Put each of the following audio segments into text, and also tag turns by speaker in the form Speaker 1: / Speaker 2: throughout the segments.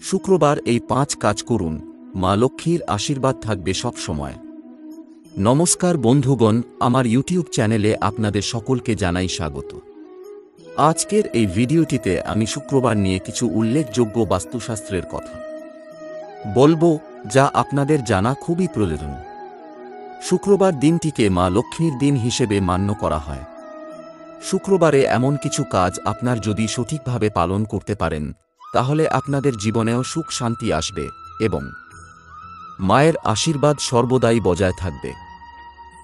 Speaker 1: শুক্রবার এই 5 কাজ করুন, মা লক্ষ্মীর আশীর্বাদ থাকবে সব সময়। নমস্কার বন্ধুগণ, আমার ইউটিউব চ্যানেলে আপনাদের সকলকে জানাই স্বাগত। আজকের এই ভিডিওটিতে আমি শুক্রবার নিয়ে কিছু উল্লেখযোগ্য বাস্তুশাস্ত্রের কথা বলবো, যা আপনাদের জানা খুবই প্রয়োজন। শুক্রবার দিনটিকে মা লক্ষ্মীর দিন হিসেবে মান্য করা হয়। শুক্রবারে এমন কিছু কাজ আপনার যদি সঠিকভাবে পালন করতে পারেন, তাহলে আপনাদের জীবনেও সুখ শান্তি আসবে এবং মায়ের আশীর্বাদ সর্বদাই বজায় থাকবে।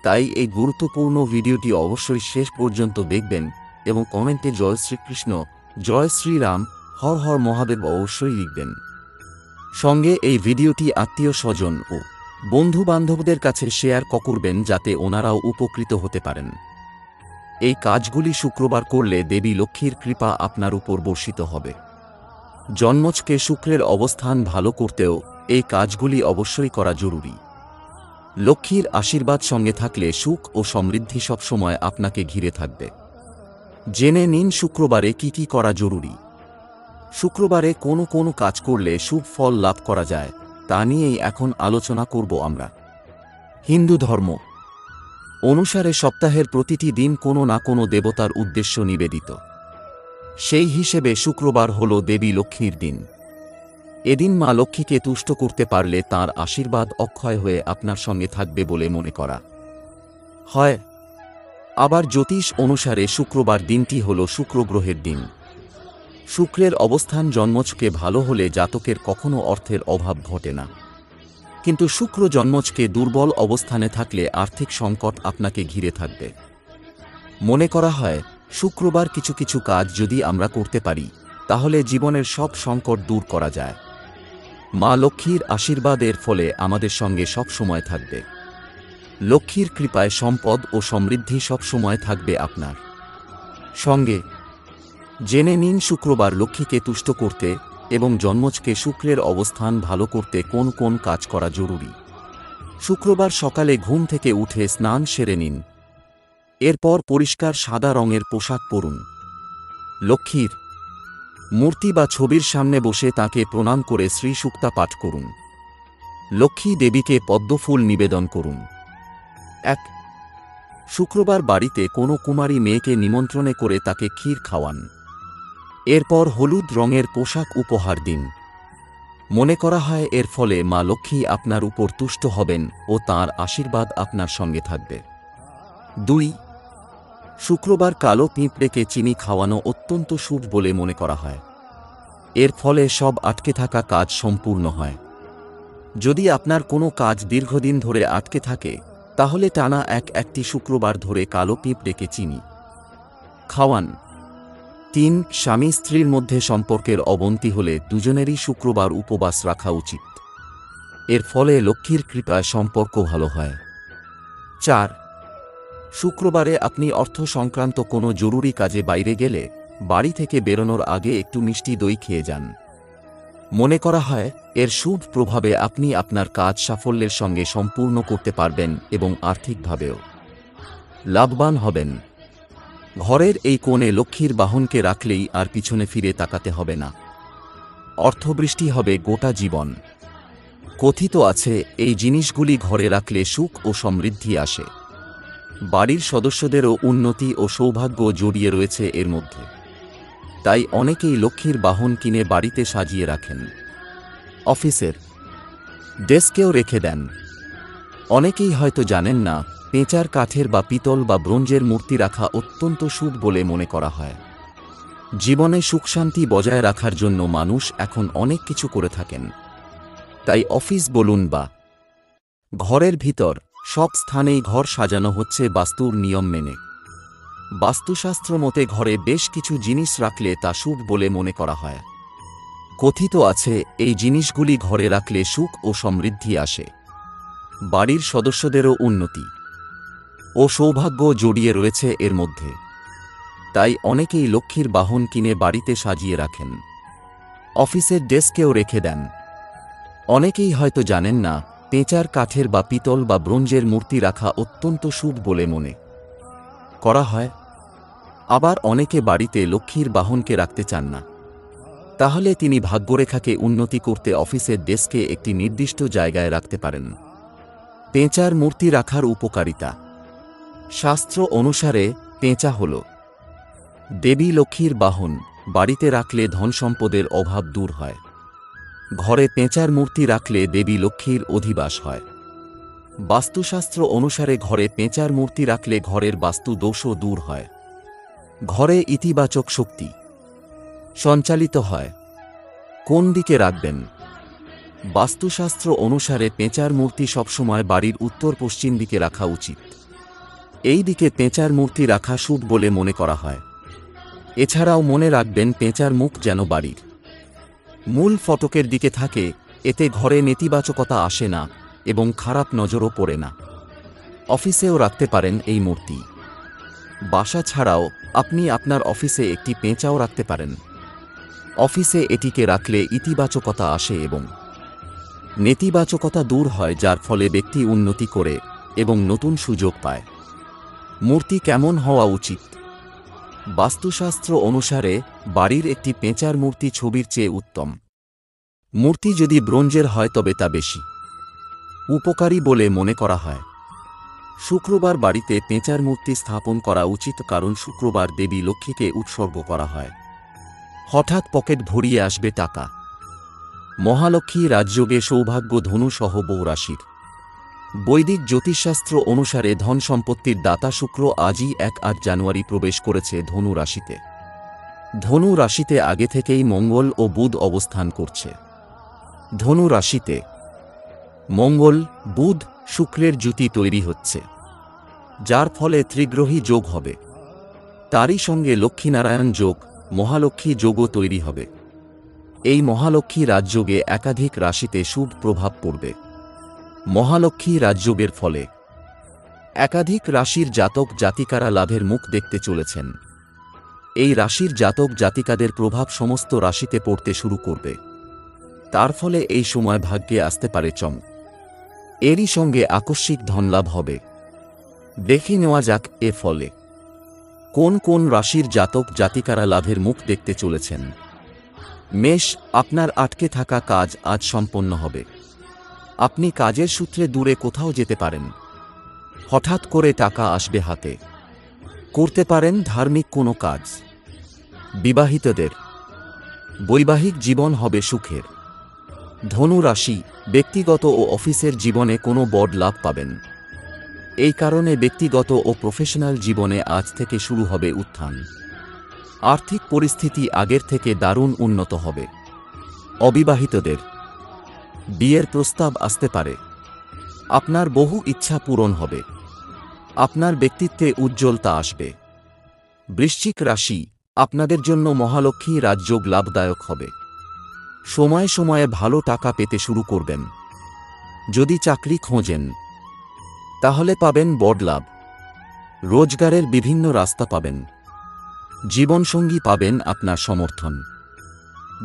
Speaker 1: তাই এই গুরুত্বপূর্ণ ভিডিওটি অবশ্যই শেষ পর্যন্ত দেখবেন এবং কমেন্টে জয় শ্রীকৃষ্ণ, জয় শ্রীরাম, হর হর মহাদেব অবশ্যই লিখবেন। সঙ্গে এই ভিডিওটি আত্মীয় স্বজন ও বন্ধু বান্ধবদের কাছে শেয়ার করবেন, যাতে ওনারাও উপকৃত হতে পারেন। এই কাজগুলি শুক্রবার করলে দেবী লক্ষ্মীর কৃপা আপনার উপর বর্ষিত হবে। জন্মছকে শুক্রের অবস্থান ভালো করতেও এই কাজগুলি অবশ্যই করা জরুরি। লক্ষ্মীর আশীর্বাদ সঙ্গে থাকলে সুখ ও সমৃদ্ধি সবসময় আপনাকে ঘিরে থাকবে। জেনে নিন শুক্রবারে কি কি করা জরুরি। শুক্রবারে কোন কোন কাজ করলে শুভ ফল লাভ করা যায়, তা নিয়েই এখন আলোচনা করব আমরা। হিন্দু ধর্ম অনুসারে সপ্তাহের প্রতিটি দিন কোনো না কোনো দেবতার উদ্দেশ্য নিবেদিত। সেই হিসেবে শুক্রবার হল দেবী লক্ষ্মীর দিন। এদিন মা লক্ষ্মীকে তুষ্ট করতে পারলে তাঁর আশীর্বাদ অক্ষয় হয়ে আপনার সঙ্গে থাকবে বলে মনে করা হয়। আবার জ্যোতিষ অনুসারে শুক্রবার দিনটি হল শুক্র গ্রহের দিন। শুক্রের অবস্থান জন্মছকে ভালো হলে জাতকের কখনো অর্থের অভাব ঘটে না, কিন্তু শুক্র জন্মছকে দুর্বল অবস্থানে থাকলে আর্থিক সংকট আপনাকে ঘিরে থাকবে। মনে করা হয় শুক্রবার কিছু কিছু কাজ যদি আমরা করতে পারি, তাহলে জীবনের সব সংকট দূর করা যায়। মা লক্ষ্মীর আশীর্বাদের ফলে আমাদের সঙ্গে সব সময় থাকবে। লক্ষ্মীর কৃপায় সম্পদ ও সমৃদ্ধি সব সময় থাকবে আপনার সঙ্গে। জেনে নিন শুক্রবার লক্ষ্মীকে তুষ্ট করতে এবং জন্মছকে শুক্রের অবস্থান ভালো করতে কোন কোন কাজ করা জরুরি। শুক্রবার সকালে ঘুম থেকে উঠে স্নান সেরে নিন। এরপর পরিষ্কার সাদা রঙের পোশাক পরুন। লক্ষ্মীর মূর্তি বা ছবির সামনে বসে তাকে প্রণাম করে শ্রী সূক্তা পাঠ করুন। লক্ষ্মী দেবীকে পদ্মফুল নিবেদন করুন। 1. শুক্রবার বাড়িতে কোনো কুমারী মেয়েকে নিমন্ত্রণে করে তাকে ক্ষীর খাওয়ান। এরপর হলুদ রঙের পোশাক উপহার দিন। মনে করা হয় এর ফলে মা লক্ষ্মী আপনার উপর তুষ্ট হবেন ও তাঁর আশীর্বাদ আপনার সঙ্গে থাকবে। 2. শুক্রবার কালো পিঁপড়েকে চিনি খাওয়ানো অত্যন্ত শুভ বলে মনে করা হয়। এর ফলে সব আটকে থাকা কাজ সম্পূর্ণ হয়। যদি আপনার কোনো কাজ দীর্ঘদিন ধরে আটকে থাকে, তাহলে টানা একটি শুক্রবার ধরে কালো পিঁপড়েকে চিনি খাওয়ান। 3. স্বামী স্ত্রীর মধ্যে সম্পর্কের অবনতি হলে দুজনেরই শুক্রবার উপবাস রাখা উচিত। এর ফলে লক্ষ্মীর কৃপায় সম্পর্ক ভালো হয়। 4. শুক্রবারে আপনি অর্থ সংক্রান্ত কোনো জরুরি কাজে বাইরে গেলে বাড়ি থেকে বেরোনোর আগে একটু মিষ্টি দই খেয়ে যান। মনে করা হয় এর শুভ প্রভাবে আপনি আপনার কাজ সাফল্যের সঙ্গে সম্পূর্ণ করতে পারবেন এবং আর্থিকভাবেও লাভবান হবেন। ঘরের এই কোণে লক্ষ্মীর বাহনকে রাখলেই আর পিছনে ফিরে তাকাতে হবে না। অর্থবৃষ্টি হবে গোটা জীবন। কথিত আছে এই জিনিসগুলি ঘরে রাখলে সুখ ও সমৃদ্ধি আসে। বাড়ির সদস্যদেরও উন্নতি ও সৌভাগ্য জড়িয়ে রয়েছে এর মধ্যে। তাই অনেকেই লক্ষ্মীর বাহন কিনে বাড়িতে সাজিয়ে রাখেন। অফিসের ডেস্কেও রেখে দেন। অনেকেই হয়তো জানেন না, পেঁচার কাঠের বা পিতল বা ব্রোঞ্জের মূর্তি রাখা অত্যন্ত শুভ বলে মনে করা হয়। জীবনে সুখশান্তি বজায় রাখার জন্য মানুষ এখন অনেক কিছু করে থাকেন। তাই অফিস বলুন বা ঘরের ভিতর, সব স্থানেই ঘর সাজানো হচ্ছে বাস্তুর নিয়ম মেনে। বাস্তুশাস্ত্র মতে ঘরে বেশ কিছু জিনিস রাখলে তা শুভ বলে মনে করা হয়। কথিত আছে এই জিনিসগুলি ঘরে রাখলে সুখ ও সমৃদ্ধি আসে। বাড়ির সদস্যদেরও উন্নতি ও সৌভাগ্য জড়িয়ে রয়েছে এর মধ্যে। তাই অনেকেই লক্ষ্মীর বাহন কিনে বাড়িতে সাজিয়ে রাখেন। অফিসের ডেস্কেও রেখে দেন। অনেকেই হয়তো জানেন না, পেঁচার কাঠের বা পিতল বা ব্রোঞ্জের মূর্তি রাখা অত্যন্ত শুভ বলে মনে করা হয়। আবার অনেকে বাড়িতে লক্ষ্মীর বাহনকে রাখতে চান না। তাহলে তিনি ভাগ্যরেখাকে উন্নতি করতে অফিসের ডেস্কে একটি নির্দিষ্ট জায়গায় রাখতে পারেন। পেঁচার মূর্তি রাখার উপকারিতা। শাস্ত্র অনুসারে পেঁচা হল দেবী লক্ষ্মীর বাহন। বাড়িতে রাখলে ধন সম্পদের অভাব দূর হয়। ঘরে পেঁচার মূর্তি রাখলে দেবী লক্ষ্মীর অধিবাস হয়। বাস্তুশাস্ত্র অনুসারে ঘরে পেঁচার মূর্তি রাখলে ঘরের বাস্তু দোষও দূর হয়। ঘরে ইতিবাচক শক্তি সঞ্চালিত হয়। কোন দিকে রাখবেন? বাস্তুশাস্ত্র অনুসারে পেঁচার মূর্তি সবসময় বাড়ির উত্তর পশ্চিম দিকে রাখা উচিত। এই দিকে পেঁচার মূর্তি রাখা শুভ বলে মনে করা হয়। এছাড়াও মনে রাখবেন পেঁচার মুখ যেন বাড়ির মূল ফটকের দিকে থাকে, এতে ঘরে নেতিবাচকতা আসে না এবং খারাপ নজরও পড়ে না। অফিসেও রাখতে পারেন এই মূর্তি। বাসা ছাড়াও আপনি আপনার অফিসে একটি পেঁচাও রাখতে পারেন। অফিসে এটিকে রাখলে ইতিবাচকতা আসে এবং নেতিবাচকতা দূর হয়, যার ফলে ব্যক্তি উন্নতি করে এবং নতুন সুযোগ পায়। মূর্তি কেমন হওয়া উচিত? বাস্তুশাস্ত্র অনুসারে বাড়ির একটি পেঁচার মূর্তি ছবির চেয়ে উত্তম। মূর্তি যদি ব্রোঞ্জের হয় তবে তা বেশি উপকারী বলে মনে করা হয়। শুক্রবার বাড়িতে পেঁচার মূর্তি স্থাপন করা উচিত, কারণ শুক্রবার দেবী লক্ষ্মীকে উৎসর্গ করা হয়। হঠাৎ পকেট ভরিয়ে আসবে টাকা। মহালক্ষ্মী রাজযোগে সৌভাগ্য ধনু সহ বহু রাশির। বৈদিক জ্যোতিষশাস্ত্র অনুসারে ধন সম্পত্তির দাতা শুক্র আজই 1 জানুয়ারি প্রবেশ করেছে ধনু রাশিতে। ধনু রাশিতে আগে থেকেই মঙ্গল ও বুধ অবস্থান করছে। ধনু রাশিতে মঙ্গল, বুধ, শুক্রের জুতি তৈরি হচ্ছে, যার ফলে ত্রিগ্রহী যোগ হবে। তারই সঙ্গে লক্ষ্মীনারায়ণ যোগ, মহালক্ষ্মী যোগও তৈরি হবে। এই মহালক্ষ্মী রাজযোগে একাধিক রাশিতে শুভ প্রভাব পড়বে। মহালক্ষ্মী রাজযোগের ফলে একাধিক রাশির জাতক জাতিকারা লাভের মুখ দেখতে চলেছেন। এই রাশির জাতক জাতিকাদের প্রভাব সমস্ত রাশিতে পড়তে শুরু করবে। তার ফলে এই সময় ভাগ্যে আসতে পারে চমক। এরই সঙ্গে আকস্মিক ধনলাভ হবে। দেখে নেওয়া যাক এর ফলে কোন কোন রাশির জাতক জাতিকারা লাভের মুখ দেখতে চলেছেন। মেষ, আপনার আটকে থাকা কাজ আজ সম্পন্ন হবে। আপনি কাজের সূত্রে দূরে কোথাও যেতে পারেন। হঠাৎ করে টাকা আসবে হাতে। করতে পারেন ধার্মিক কোনো কাজ। বিবাহিতদের বৈবাহিক জীবন হবে সুখের। ধনু রাশি, ব্যক্তিগত ও অফিসের জীবনে কোনো বড় লাভ পাবেন। এই কারণে ব্যক্তিগত ও প্রফেশনাল জীবনে আজ থেকে শুরু হবে উত্থান। আর্থিক পরিস্থিতি আগের থেকে দারুণ উন্নত হবে। অবিবাহিতদের বিয়ের প্রস্তাব আসতে পারে। আপনার বহু ইচ্ছা পূরণ হবে। আপনার ব্যক্তিত্বে উজ্জ্বলতা আসবে। বৃশ্চিক রাশি, আপনাদের জন্য মহালক্ষ্মী রাজযোগ লাভদায়ক হবে। সময়ে সময়ে ভালো টাকা পেতে শুরু করবেন। যদি চাকরি খোঁজেন তাহলে পাবেন বড় লাভ। রোজগারের বিভিন্ন রাস্তা পাবেন। জীবনসঙ্গী পাবেন আপনার সমর্থন,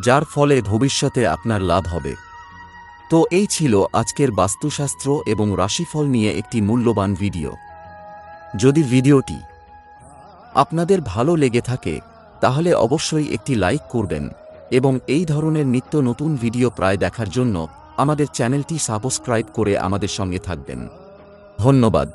Speaker 1: যার ফলে ভবিষ্যতে আপনার লাভ হবে। তো এই ছিল আজকের বাস্তুশাস্ত্র এবং রাশিফল নিয়ে একটি মূল্যবান ভিডিও। যদি ভিডিওটি আপনাদের ভালো লেগে থাকে তাহলে অবশ্যই একটি লাইক করবেন এবং এই ধরনের নিত্য নতুন ভিডিও প্রায় দেখার জন্য আমাদের চ্যানেলটি সাবস্ক্রাইব করে আমাদের সঙ্গে থাকবেন। ধন্যবাদ।